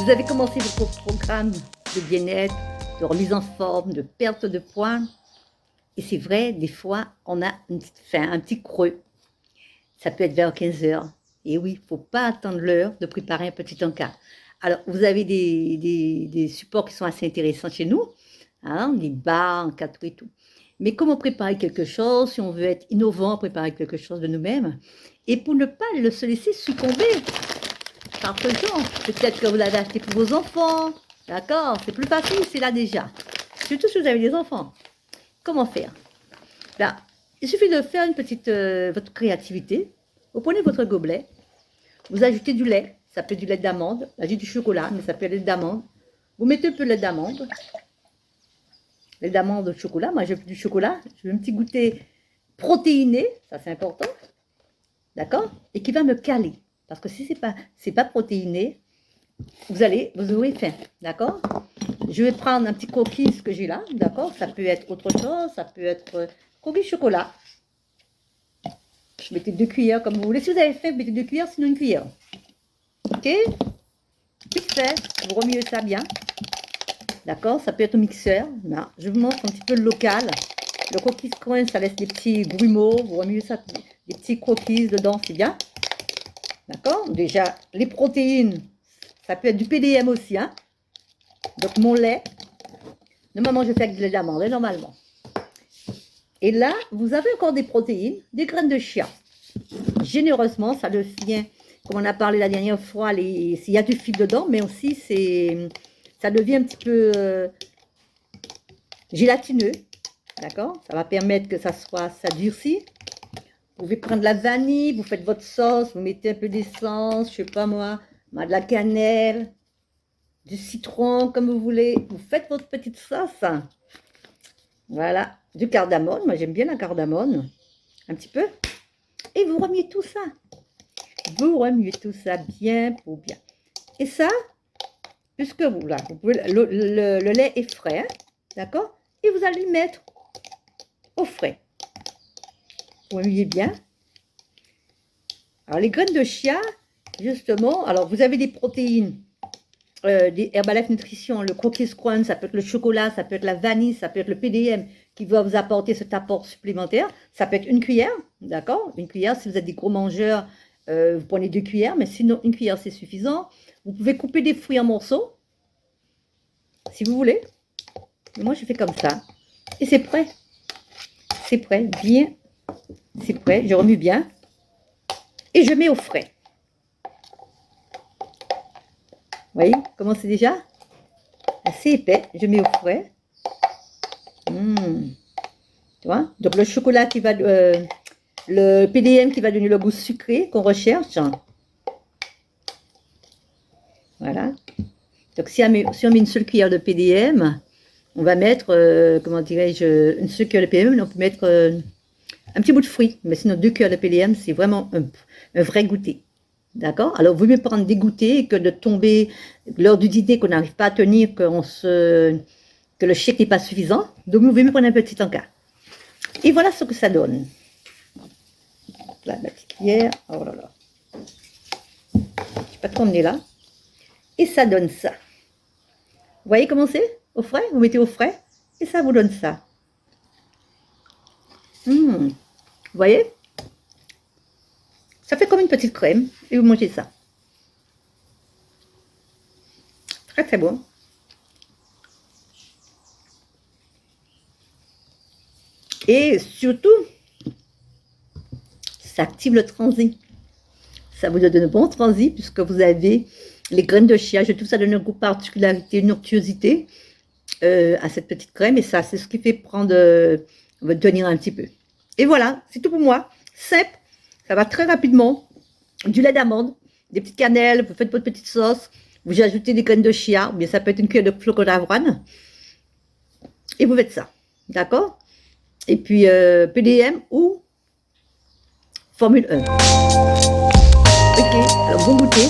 Vous avez commencé votre programme de bien-être, de remise en forme, de perte de poids. Et c'est vrai, des fois, on a une petite faim, un petit creux. Ça peut être vers 15 heures. Et oui, il ne faut pas attendre l'heure de préparer un petit encas. Alors, vous avez des supports qui sont assez intéressants chez nous, hein, des barres, encadrés et tout. Mais comment préparer quelque chose, si on veut être innovant, préparer quelque chose de nous-mêmes, et pour ne pas se laisser succomber par ce genre. Peut-être que vous l'avez acheté pour vos enfants, d'accord? C'est plus facile, c'est là déjà. Surtout si vous avez des enfants. Comment faire? Là, il suffit de faire une petite votre créativité. Vous prenez votre gobelet, vous ajoutez du lait, ça peut être du lait d'amande, là j'ai du chocolat, mais ça peut être du lait d'amande. Vous mettez un peu de lait d'amande au chocolat. Moi j'ai du chocolat, je veux un petit goûter protéiné, ça c'est important, d'accord? Et qui va me caler, parce que si c'est pas protéiné, vous aurez faim, d'accord? Je vais prendre un petit coquille que j'ai là, d'accord? Ça peut être autre chose, ça peut être coquille chocolat. Mettez 2 cuillères comme vous voulez. Si vous avez faim, mettez 2 cuillères, sinon une cuillère. Ok? Vite fait, vous remuez ça bien. D'accord? Ça peut être au mixeur. Là, je vous montre un petit peu le local. Le cookies crunch, ça laisse des petits grumeaux. Vous remuez ça, des petits cookies dedans, c'est bien. D'accord? Déjà, les protéines, ça peut être du PDM aussi. Hein? Donc, mon lait. Normalement, je fais avec du lait d'amande, normalement. Et là, vous avez encore des protéines, des graines de chia. Généreusement, ça devient, comme on a parlé la dernière fois, il y a du fil dedans, mais aussi ça devient un petit peu gélatineux. D'accord? Ça va permettre que ça durcit. Vous pouvez prendre de la vanille, vous faites votre sauce, vous mettez un peu d'essence, je sais pas moi, de la cannelle, du citron, comme vous voulez. Vous faites votre petite sauce. Voilà, du cardamone, moi j'aime bien la cardamone, un petit peu. Et vous remuez tout ça. Vous remuez tout ça bien pour bien. Et ça, puisque vous pouvez, le lait est frais, hein, d'accord? Et vous allez le mettre au frais. Vous remuez bien. Alors les graines de chia, justement, alors vous avez des protéines. Des Herbalife Nutrition, le Cookies Crunch, ça peut être le chocolat, ça peut être la vanille, ça peut être le PDM qui va vous apporter cet apport supplémentaire. Ça peut être une cuillère, d'accord? Une cuillère, si vous êtes des gros mangeurs, vous prenez 2 cuillères, mais sinon une cuillère c'est suffisant. Vous pouvez couper des fruits en morceaux, si vous voulez. Mais moi je fais comme ça. Et c'est prêt. C'est prêt, bien. C'est prêt, je remue bien. Et je mets au frais. Vous voyez comment c'est déjà assez épais. Je mets au frais. Tu vois? Donc le chocolat qui va, le PDM qui va donner le goût sucré qu'on recherche. Voilà. Donc si on met une seule cuillère de PDM, on va mettre, comment dirais-je, une seule cuillère de PDM, on peut mettre un petit bout de fruit. Mais sinon 2 cuillères de PDM, c'est vraiment un vrai goûter. D'accord? Alors, vous mieux prendre des goûters que de tomber lors du dîner qu'on n'arrive pas à tenir, que le chèque n'est pas suffisant. Donc, vous mieux prendre un petit encas. Et voilà ce que ça donne. Là, la petite cuillère. Oh là là. Je ne vais pas trop emmener là. Et ça donne ça. Vous voyez comment c'est? Au frais? Vous mettez au frais. Et ça vous donne ça. Vous voyez? Ça fait comme une petite crème et vous mangez ça. Très très bon. Et surtout, ça active le transit. Ça vous donne de bons transits puisque vous avez les graines de chia. Tout ça donne un goût particularité, une onctuosité à cette petite crème. Et ça, c'est ce qui fait tenir un petit peu. Et voilà, c'est tout pour moi. Simple. Ça va très rapidement. Du lait d'amande, des petites cannelles, vous faites votre petite sauce, vous ajoutez des graines de chia, ou bien ça peut être une cuillère de flocons d'avoine. Et vous faites ça. D'accord? Et puis PDM ou Formule 1. Ok, alors bon goûter.